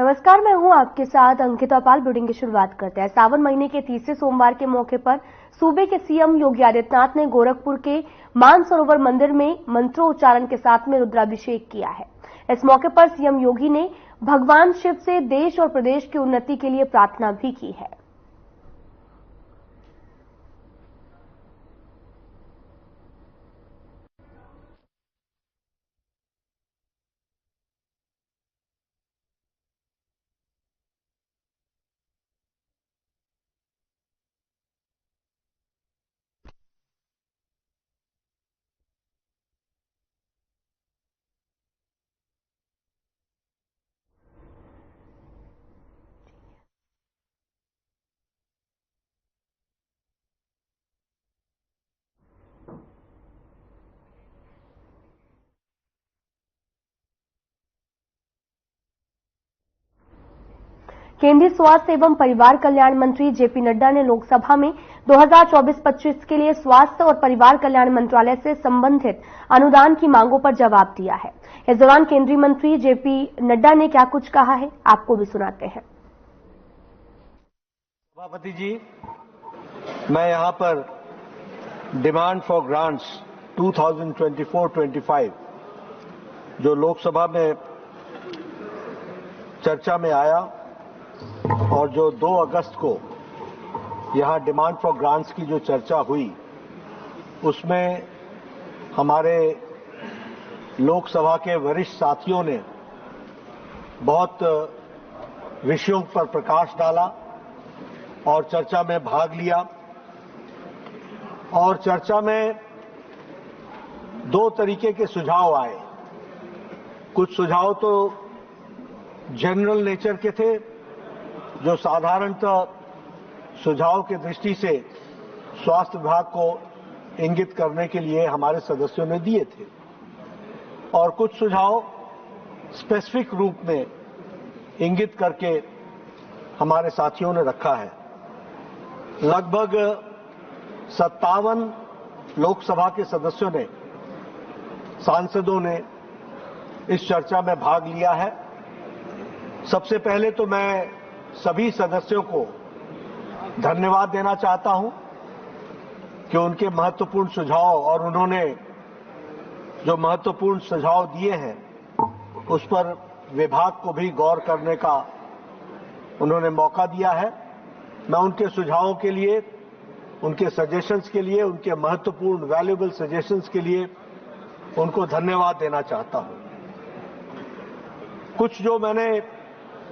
नमस्कार, मैं हूं आपके साथ अंकिता पाल। बुलेटिन की शुरुआत करते हैं। सावन महीने के तीसरे सोमवार के मौके पर सूबे के सीएम योगी आदित्यनाथ ने गोरखपुर के मानसरोवर मंदिर में मंत्रोच्चारण के साथ में रुद्राभिषेक किया है। इस मौके पर सीएम योगी ने भगवान शिव से देश और प्रदेश की उन्नति के लिए प्रार्थना भी की है। केंद्रीय स्वास्थ्य एवं परिवार कल्याण मंत्री जेपी नड्डा ने लोकसभा में 2024-25 के लिए स्वास्थ्य और परिवार कल्याण मंत्रालय से संबंधित अनुदान की मांगों पर जवाब दिया है। इस दौरान केंद्रीय मंत्री जेपी नड्डा ने क्या कुछ कहा है, आपको भी सुनाते हैं। सभापति जी, मैं यहां पर डिमांड फॉर ग्रांट्स 2024-25 जो लोकसभा में चर्चा में आया और जो 2 अगस्त को यहां डिमांड फॉर ग्रांट्स की जो चर्चा हुई, उसमें हमारे लोकसभा के वरिष्ठ साथियों ने बहुत विषयों पर प्रकाश डाला और चर्चा में भाग लिया। और चर्चा में 2 तरीके के सुझाव आए। कुछ सुझाव तो जनरल नेचर के थे, जो साधारणतः सुझाव की दृष्टि से स्वास्थ्य विभाग को इंगित करने के लिए हमारे सदस्यों ने दिए थे, और कुछ सुझाव स्पेसिफिक रूप में इंगित करके हमारे साथियों ने रखा है। लगभग 57 लोकसभा के सदस्यों ने, सांसदों ने इस चर्चा में भाग लिया है। सबसे पहले तो मैं सभी सदस्यों को धन्यवाद देना चाहता हूं कि उनके महत्वपूर्ण सुझाव और उन्होंने जो महत्वपूर्ण सुझाव दिए हैं उस पर विभाग को भी गौर करने का उन्होंने मौका दिया है। मैं उनके सुझावों के लिए, उनके सजेशंस के लिए, उनके महत्वपूर्ण वैल्यूएबल सजेशंस के लिए उनको धन्यवाद देना चाहता हूं। कुछ जो मैंने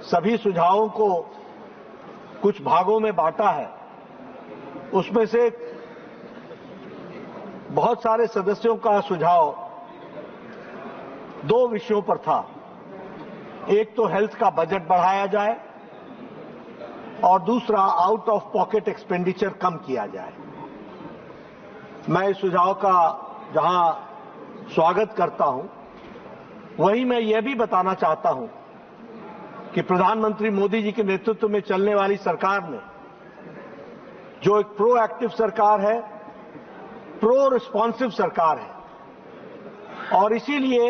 सभी सुझावों को कुछ भागों में बांटा है, उसमें से बहुत सारे सदस्यों का सुझाव 2 विषयों पर था। एक तो हेल्थ का बजट बढ़ाया जाए और दूसरा आउट ऑफ पॉकेट एक्सपेंडिचर कम किया जाए। मैं इस सुझाव का जहां स्वागत करता हूं, वहीं मैं यह भी बताना चाहता हूं कि प्रधानमंत्री मोदी जी के नेतृत्व में चलने वाली सरकार ने, जो एक प्रोएक्टिव सरकार है, प्रो रिस्पॉन्सिव सरकार है, और इसीलिए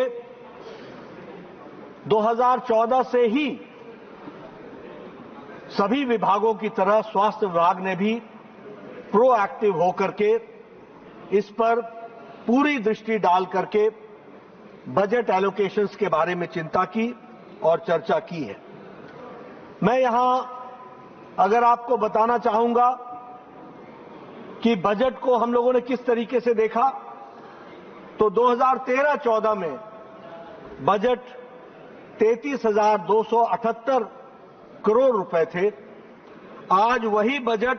2014 से ही सभी विभागों की तरह स्वास्थ्य विभाग ने भी प्रोएक्टिव होकर के इस पर पूरी दृष्टि डाल करके बजट एलोकेशंस के बारे में चिंता की और चर्चा की है। मैं यहां अगर आपको बताना चाहूंगा कि बजट को हम लोगों ने किस तरीके से देखा, तो 2013-14 में बजट 33,278 करोड़ रुपए थे। आज वही बजट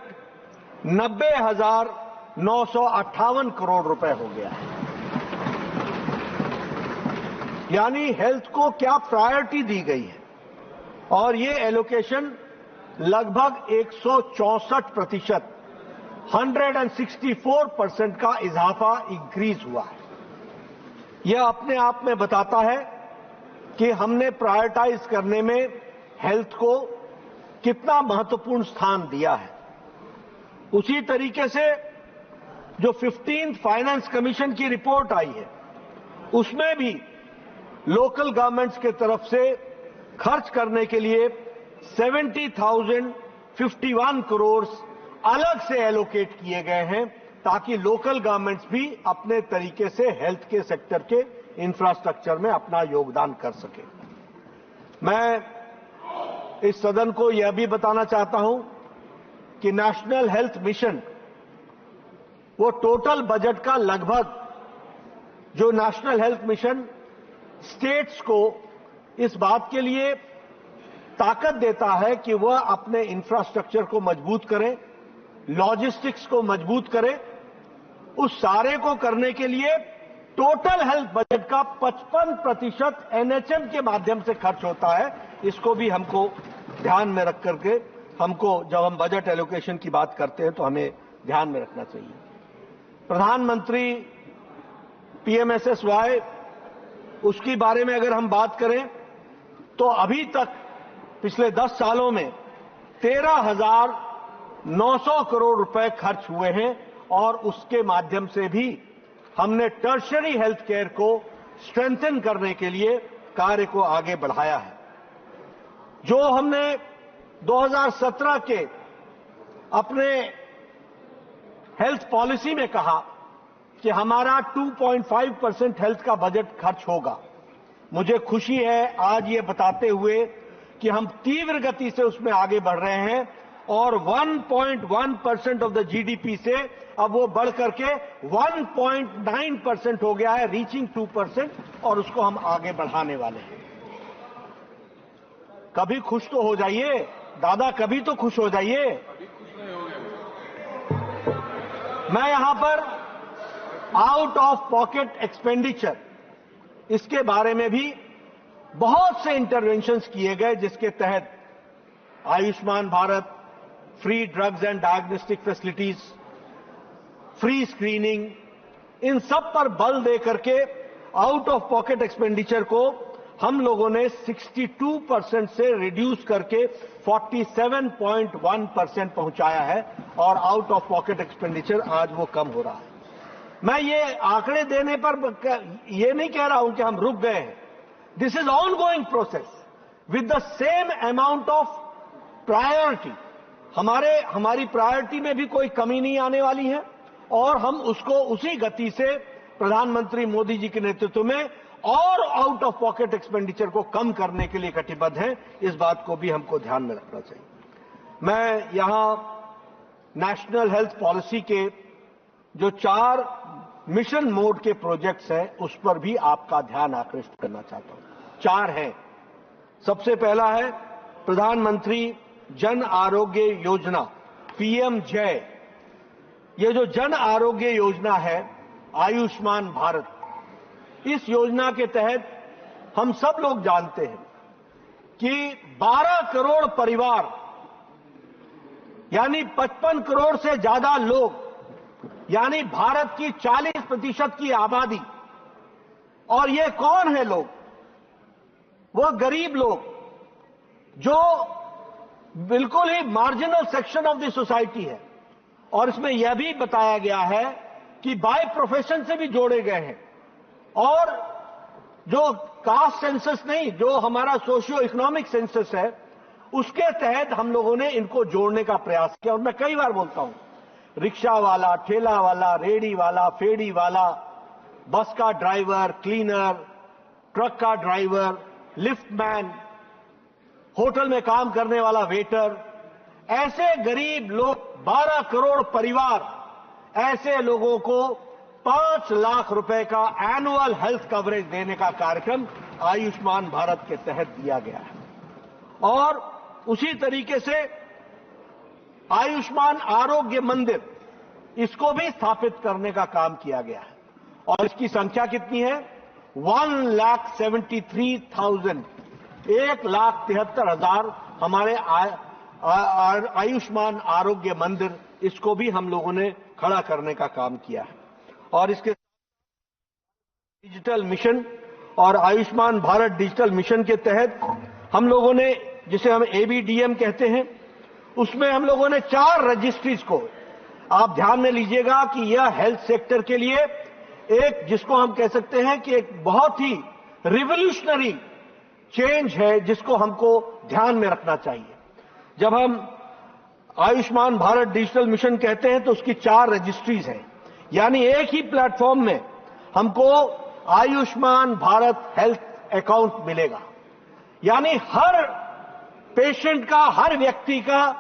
90,958 करोड़ रुपए हो गया है। यानी हेल्थ को क्या प्रायोरिटी दी गई है, और ये एलोकेशन लगभग 164%, 164% का इजाफा इंक्रीज हुआ है। यह अपने आप में बताता है कि हमने प्रायोरिटाइज करने में हेल्थ को कितना महत्वपूर्ण स्थान दिया है। उसी तरीके से जो 15th फाइनेंस कमीशन की रिपोर्ट आई है, उसमें भी लोकल गवर्नमेंट्स के तरफ से खर्च करने के लिए 70,051 करोड़ अलग से एलोकेट किए गए हैं ताकि लोकल गवर्नमेंट्स भी अपने तरीके से हेल्थ के सेक्टर के इंफ्रास्ट्रक्चर में अपना योगदान कर सके। मैं इस सदन को यह भी बताना चाहता हूं कि नेशनल हेल्थ मिशन वो टोटल बजट का लगभग जो नेशनल हेल्थ मिशन स्टेट्स को इस बात के लिए ताकत देता है कि वह अपने इंफ्रास्ट्रक्चर को मजबूत करें, लॉजिस्टिक्स को मजबूत करें, उस सारे को करने के लिए टोटल हेल्थ बजट का 55% एनएचएम के माध्यम से खर्च होता है। इसको भी हमको ध्यान में रख करके हमको जब हम बजट एलोकेशन की बात करते हैं तो हमें ध्यान में रखना चाहिए। प्रधानमंत्री पीएमएसएसवाई उसकी बारे में अगर हम बात करें तो अभी तक पिछले 10 सालों में 13,900 करोड़ रुपए खर्च हुए हैं और उसके माध्यम से भी हमने टर्शियरी हेल्थ केयर को स्ट्रेंथन करने के लिए कार्य को आगे बढ़ाया है। जो हमने 2017 के अपने हेल्थ पॉलिसी में कहा कि हमारा 2.5% हेल्थ का बजट खर्च होगा, मुझे खुशी है आज ये बताते हुए कि हम तीव्र गति से उसमें आगे बढ़ रहे हैं और 1.1% ऑफ द जीडीपी से अब वो बढ़ करके 1.9% हो गया है, रीचिंग 2%, और उसको हम आगे बढ़ाने वाले हैं। कभी खुश तो हो जाइए दादा, कभी तो खुश हो जाइए। मैं यहां पर आउट ऑफ पॉकेट एक्सपेंडिचर इसके बारे में भी बहुत से इंटरवेंशंस किए गए जिसके तहत Ayushman Bharat, free drugs and diagnostic facilities, free screening, इन सब पर बल दे करके आउट ऑफ पॉकेट एक्सपेंडिचर को हम लोगों ने 62% से रिड्यूस करके 47.1% पहुंचाया है और आउट ऑफ पॉकेट एक्सपेंडिचर आज वो कम हो रहा है। मैं ये आंकड़े देने पर ये नहीं कह रहा हूं कि हम रुक गए हैं। This is ongoing process with the same amount of priority. हमारी प्रायोरिटी में भी कोई कमी नहीं आने वाली है और हम उसको उसी गति से प्रधानमंत्री मोदी जी के नेतृत्व में और आउट ऑफ पॉकेट एक्सपेंडिचर को कम करने के लिए कटिबद्ध हैं। इस बात को भी हमको ध्यान में रखना चाहिए। मैं यहां नेशनल हेल्थ पॉलिसी के जो 4 मिशन मोड के प्रोजेक्ट्स हैं उस पर भी आपका ध्यान आकृष्ट करना चाहता हूं। 4 हैं। सबसे पहला है प्रधानमंत्री जन आरोग्य योजना, पीएम जय। ये जो जन आरोग्य योजना है आयुष्मान भारत, इस योजना के तहत हम सब लोग जानते हैं कि 12 करोड़ परिवार यानी 55 करोड़ से ज्यादा लोग यानी भारत की 40% की आबादी, और ये कौन है लोग? वो गरीब लोग जो बिल्कुल ही marginal section of the society है। और इसमें यह भी बताया गया है कि बाय प्रोफेशन से भी जोड़े गए हैं और जो कास्ट सेंसस नहीं, जो हमारा सोशियो इकोनॉमिक सेंसस है उसके तहत हम लोगों ने इनको जोड़ने का प्रयास किया। और मैं कई बार बोलता हूं, रिक्शा वाला, ठेला वाला, रेडी वाला, फेड़ी वाला, बस का ड्राइवर, क्लीनर, ट्रक का ड्राइवर, लिफ्टमैन, होटल में काम करने वाला वेटर, ऐसे गरीब लोग 12 करोड़ परिवार, ऐसे लोगों को 5 लाख रुपए का एनुअल हेल्थ कवरेज देने का कार्यक्रम आयुष्मान भारत के तहत दिया गया है। और उसी तरीके से आयुष्मान आरोग्य मंदिर, इसको भी स्थापित करने का काम किया गया है और इसकी संख्या कितनी है? 1,73,000, 1,73,000 हमारे आयुष्मान आरोग्य मंदिर, इसको भी हम लोगों ने खड़ा करने का काम किया है। और इसके डिजिटल मिशन और आयुष्मान भारत डिजिटल मिशन के तहत हम लोगों ने, जिसे हम ABDM कहते हैं, उसमें हम लोगों ने 4 रजिस्ट्रीज को, आप ध्यान में लीजिएगा कि यह हेल्थ सेक्टर के लिए एक, जिसको हम कह सकते हैं कि एक बहुत ही रिवोल्यूशनरी चेंज है जिसको हमको ध्यान में रखना चाहिए। जब हम आयुष्मान भारत डिजिटल मिशन कहते हैं तो उसकी 4 रजिस्ट्रीज हैं, यानी एक ही प्लेटफॉर्म में हमको आयुष्मान भारत हेल्थ अकाउंट मिलेगा। यानी हर पेशेंट का, हर व्यक्ति का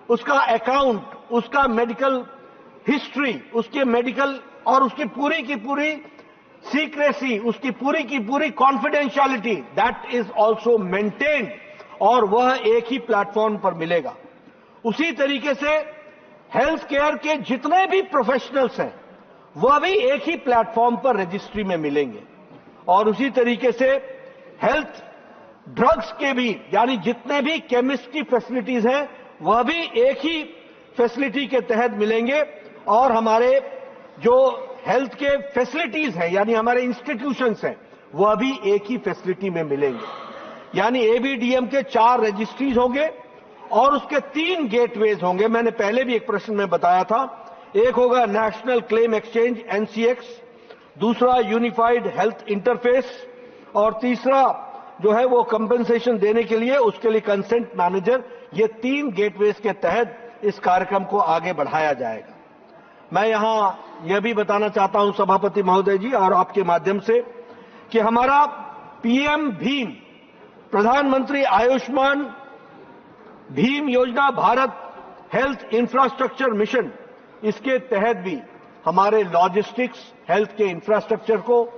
उसका अकाउंट, उसका मेडिकल हिस्ट्री, उसके मेडिकल और उसकी पूरी की पूरी सीक्रेसी, उसकी पूरी की पूरी confidentiality, that is also maintained, और वह एक ही प्लेटफॉर्म पर मिलेगा। उसी तरीके से हेल्थ केयर के जितने भी प्रोफेशनल्स हैं वह भी एक ही प्लेटफॉर्म पर रजिस्ट्री में मिलेंगे। और उसी तरीके से हेल्थ ड्रग्स के भी, यानी जितने भी केमिस्ट की फैसिलिटीज हैं वह भी एक ही फैसिलिटी के तहत मिलेंगे। और हमारे जो हेल्थ के फैसिलिटीज हैं, यानी हमारे इंस्टीट्यूशंस हैं, वह भी एक ही फैसिलिटी में मिलेंगे। यानी एबीडीएम के 4 रजिस्ट्रीज होंगे और उसके 3 गेटवेज होंगे। मैंने पहले भी एक प्रश्न में बताया था, एक होगा नेशनल क्लेम एक्सचेंज एनसीएक्स, दूसरा यूनिफाइड हेल्थ इंटरफेस, और तीसरा जो है वो कंपनसेशन देने के लिए उसके लिए कंसेंट मैनेजर। ये 3 गेटवेज के तहत इस कार्यक्रम को आगे बढ़ाया जाएगा। मैं यहां यह भी बताना चाहता हूं सभापति महोदय जी और आपके माध्यम से कि हमारा पीएम भीम, प्रधानमंत्री आयुष्मान भीम योजना, भारत हेल्थ इंफ्रास्ट्रक्चर मिशन, इसके तहत भी हमारे लॉजिस्टिक्स हेल्थ के इंफ्रास्ट्रक्चर को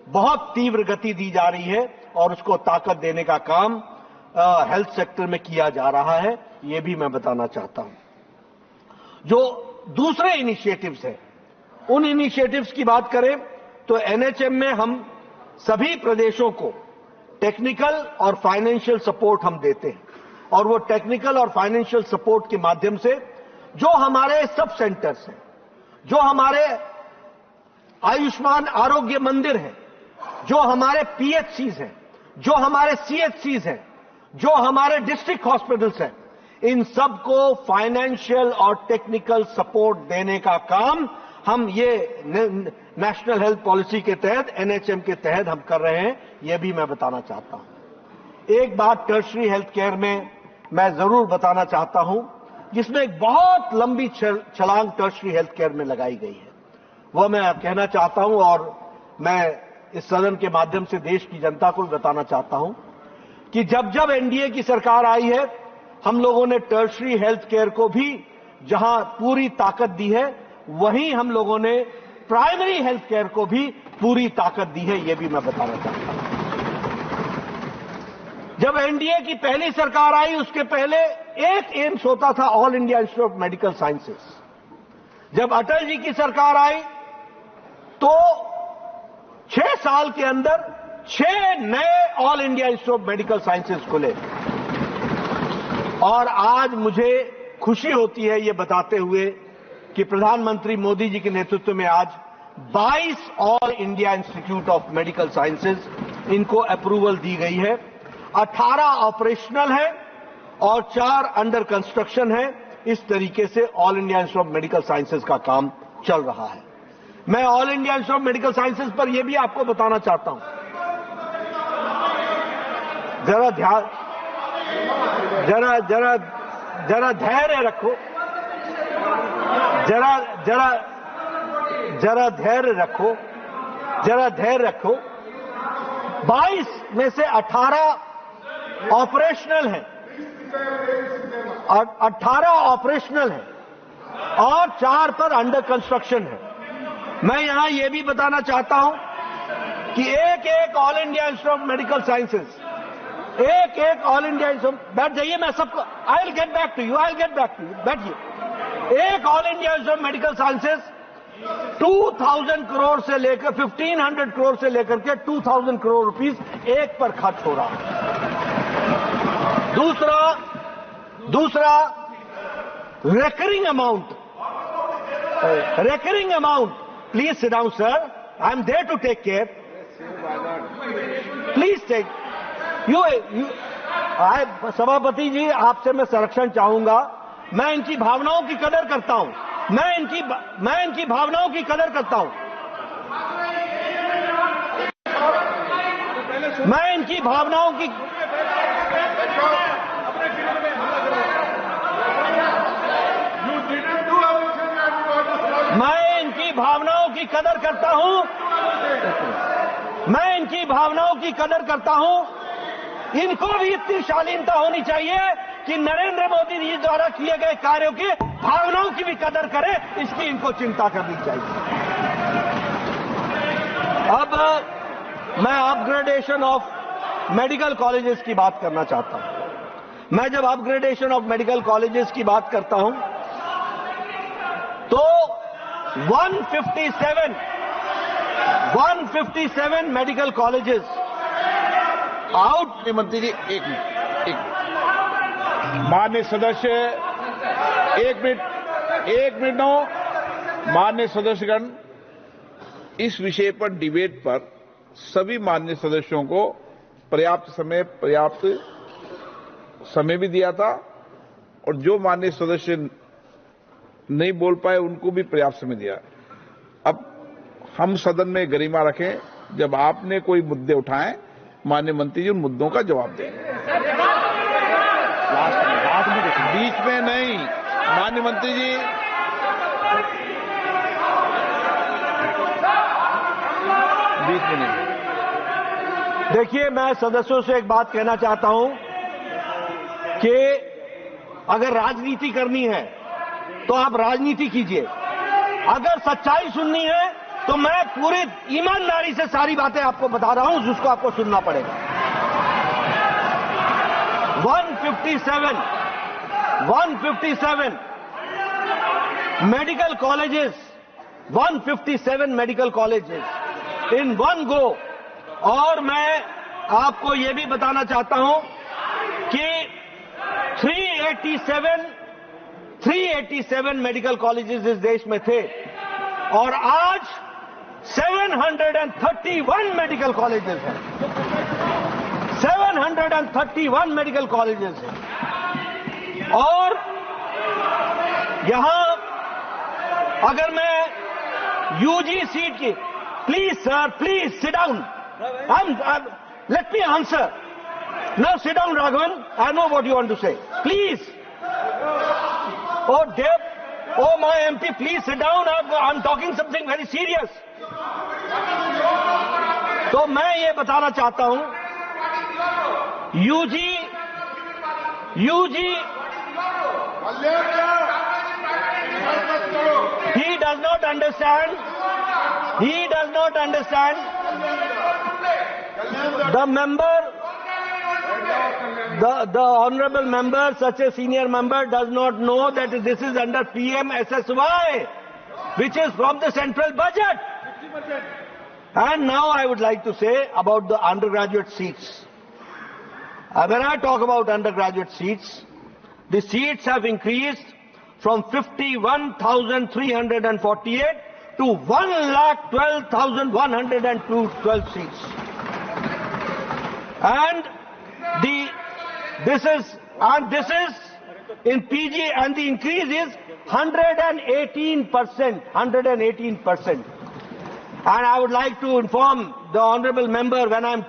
बहुत तीव्र गति दी जा रही है और उसको ताकत देने का काम हेल्थ सेक्टर में किया जा रहा है, ये भी मैं बताना चाहता हूं। जो दूसरे इनिशिएटिव्स हैं, उन इनिशिएटिव्स की बात करें तो एनएचएम में हम सभी प्रदेशों को टेक्निकल और फाइनेंशियल सपोर्ट हम देते हैं, और वो टेक्निकल और फाइनेंशियल सपोर्ट के माध्यम से जो हमारे सब सेंटर्स हैं, जो हमारे आयुष्मान आरोग्य मंदिर हैं, जो हमारे पीएचसीज हैं, जो हमारे सीएचसीज हैं, जो हमारे डिस्ट्रिक्ट हॉस्पिटल्स हैं, इन सबको फाइनेंशियल और टेक्निकल सपोर्ट देने का काम हम ये नेशनल हेल्थ पॉलिसी के तहत, एनएचएम के तहत हम कर रहे हैं, यह भी मैं बताना चाहता हूं। एक बात टर्शरी हेल्थ केयर में मैं जरूर बताना चाहता हूं, जिसमें एक बहुत लंबी छलांग टर्शरी हेल्थ केयर में लगाई गई है, वह मैं कहना चाहता हूं और मैं इस सदन के माध्यम से देश की जनता को भी बताना चाहता हूं कि जब जब एनडीए की सरकार आई है, हम लोगों ने टर्शरी हेल्थ केयर को भी जहां पूरी ताकत दी है, वहीं हम लोगों ने प्राइमरी हेल्थ केयर को भी पूरी ताकत दी है, यह भी मैं बताना चाहता हूं। जब एनडीए की पहली सरकार आई, उसके पहले एक एम्स होता था, all India institute of medical sciences. जब अटल जी की सरकार आई तो 6 साल के अंदर 6 नए all India institute of medical sciences खुले। और आज मुझे खुशी होती है ये बताते हुए कि प्रधानमंत्री मोदी जी के नेतृत्व में आज 22 all India institute of medical sciences, इनको अप्रूवल दी गई है। 18 ऑपरेशनल है और 4 अंडर कंस्ट्रक्शन है। इस तरीके से all India institute of medical sciences का काम चल रहा है। मैं all India institute of medical sciences पर यह भी आपको बताना चाहता हूं, जरा ध्यान, जरा धैर्य रखो, जरा धैर्य रखो, जरा धैर्य रखो। 22 में से 18 ऑपरेशनल हैं, 18 ऑपरेशनल हैं और 4 पर अंडर कंस्ट्रक्शन है। मैं यहां यह भी बताना चाहता हूं कि एक all India institute of medical sciences, एक ऑल इंडिया इंस्टीट्यूट, बैठ जाइए, मैं सबको, I will get back to you, बैठिए। एक all India institute of medical sciences 2000 crore से लेकर 1500 करोड़ से लेकर के 2000 करोड़ रुपीस एक पर खर्च हो रहा है। दूसरा recurring amount, please sit down sir, I am there to take care, please take सभापति जी, आपसे मैं संरक्षण चाहूंगा। मैं इनकी भावनाओं की कदर करता हूं, मैं इनकी भावनाओं की कदर करता हूं। मैं इनकी भावनाओं की कदर करता हूं। मैं इनकी भावनाओं की कदर करता हूं। इनको भी इतनी शालीनता होनी चाहिए कि नरेंद्र मोदी जी द्वारा किए गए कार्यों की भावनाओं की भी कदर करें, इसकी इनको चिंता करनी चाहिए। अब मैं अपग्रेडेशन ऑफ मेडिकल कॉलेजेस की बात करना चाहता हूं। मैं जब अपग्रेडेशन ऑफ मेडिकल कॉलेजेस की बात करता हूं तो 157 मेडिकल कॉलेजेस आउट। मंत्री जी एक मिनट माननीय सदस्य एक मिनट नो। माननीय सदस्यगण, इस विषय पर डिबेट पर सभी माननीय सदस्यों को पर्याप्त समय भी दिया था और जो माननीय सदस्य नहीं बोल पाए उनको भी पर्याप्त समय दिया। अब हम सदन में गरिमा रखें। जब आपने कोई मुद्दे उठाएं, माननीय मंत्री जी उन मुद्दों का जवाब दें। बीच में नहीं। माननीय मंत्री जी, बीच में नहीं। देखिए, मैं सदस्यों से एक बात कहना चाहता हूं कि अगर राजनीति करनी है तो आप राजनीति कीजिए। अगर सच्चाई सुननी है तो मैं पूरी ईमानदारी से सारी बातें आपको बता रहा हूं, जिसको आपको सुनना पड़ेगा। 157 medical colleges, 157 medical colleges in one go. और मैं आपको यह भी बताना चाहता हूं कि 387 मेडिकल कॉलेजेस इस देश में थे और आज 731 मेडिकल कॉलेजेस हैं। 731 मेडिकल कॉलेजेस हैं। और यहां अगर मैं यूजी सीट की, please sir, please sit down, let me answer. Now sit down, Raghavan. I know what you want to say. Please. Oh, Deb. Oh, my MP, please sit down. I'm talking something very serious. तो मैं ये बताना चाहता हूं, UG he does not understand the member. The honorable member, such a senior member, does not know that this is under PMSSY, which is from the central budget. And now I would like to say about the undergraduate seats. When I talk about undergraduate seats, the seats have increased from 51,348 to 1,12,112 seats. And this is in PG, and the increase is 118%. And I would like to inform the honorable member, when I am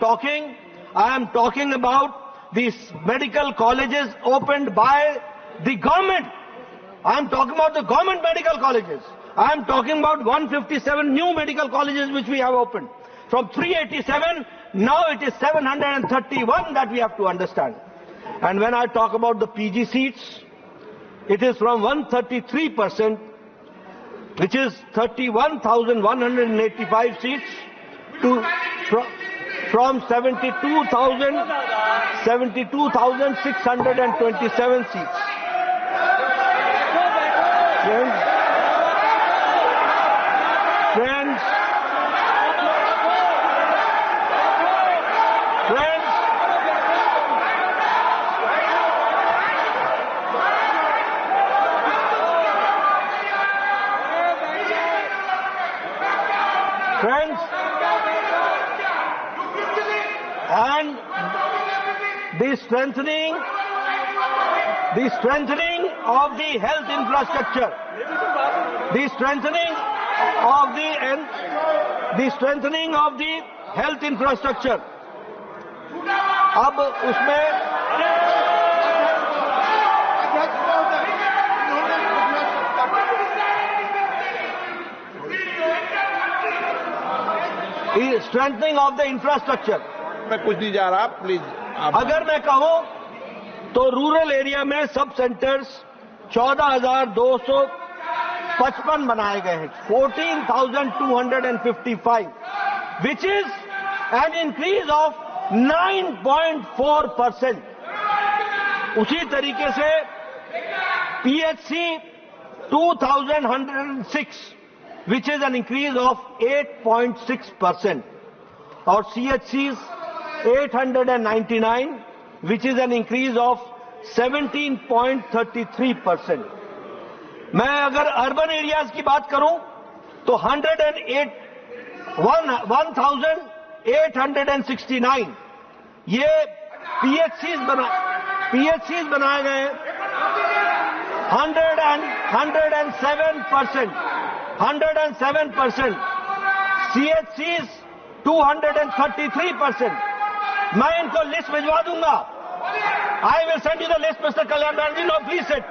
talking about these medical colleges opened by the government. I am talking about the government medical colleges. I am talking about 157 new medical colleges which we have opened. From 387, now it is 731, that we have to understand. And when I talk about the PG seats, it is from 133%, which is 31,185 seats, to from 72,627 seats. Friends, and the strengthening of the health infrastructure, the strengthening of the health infrastructure अब उसमें strengthening of the infrastructure, मैं कुछ नहीं जा रहा, please. अगर मैं कहूं तो रूरल एरिया में सब सेंटर्स 14,255 बनाए गए हैं, 14,255, which is an increase of 9.4%। उसी तरीके से PHC 2,106, which is an increase of 8.6%, और CHCs 899, which is an increase of 17.33%. मैं अगर अर्बन एरियाज की बात करूं तो 1,869 ये पीएचसीज बनाए गए, 107%, CHCs 233%। मैं इनको लिस्ट भिजवा दूंगा। I will send you the list mister Kalyan Banerjee. No please sit.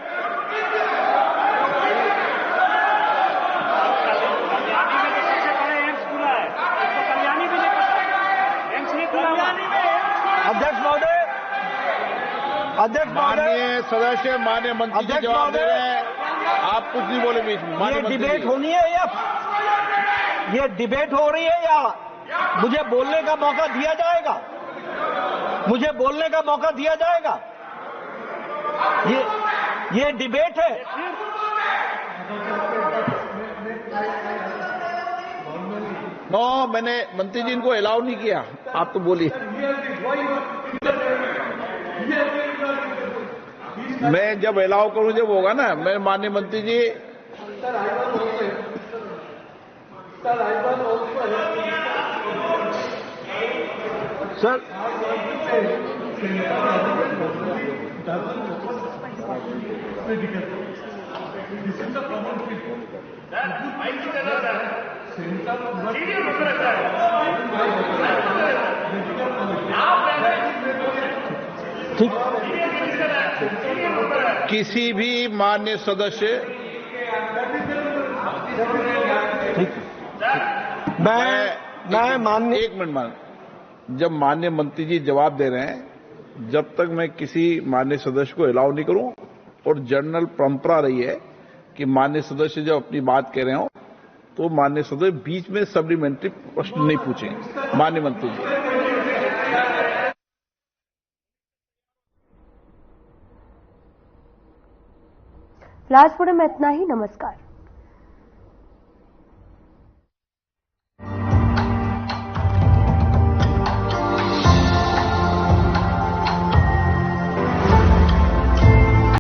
अध्यक्ष महोदय, माननीय सदस्य, माननीय मंत्री जी जवाब दे रहे हैं, आप कुछ नहीं बोले बीच में। ये डिबेट होनी है या ये डिबेट हो रही है या मुझे बोलने का मौका दिया जाएगा? मुझे बोलने का मौका दिया जाएगा? ये डिबेट है। नो, मैंने मंत्री जी इनको अलाउ नहीं किया, आप तो बोलिए। मैं जब अलाउ करूं जब होगा ना। मैं माननीय मंत्री जी, सर ठीक, किसी भी माननीय सदस्य, ठीक, मैं माननीय, एक मिनट मान, जब माननीय मंत्री जी जवाब दे रहे हैं, जब तक मैं किसी माननीय सदस्य को अलाउ नहीं करूं, और जनरल परंपरा रही है कि माननीय सदस्य जब अपनी बात कह रहे हो तो माननीय सदस्य बीच में सप्लीमेंट्री प्रश्न नहीं पूछें। माननीय मंत्री जी, राजपुर में इतना ही। नमस्कार।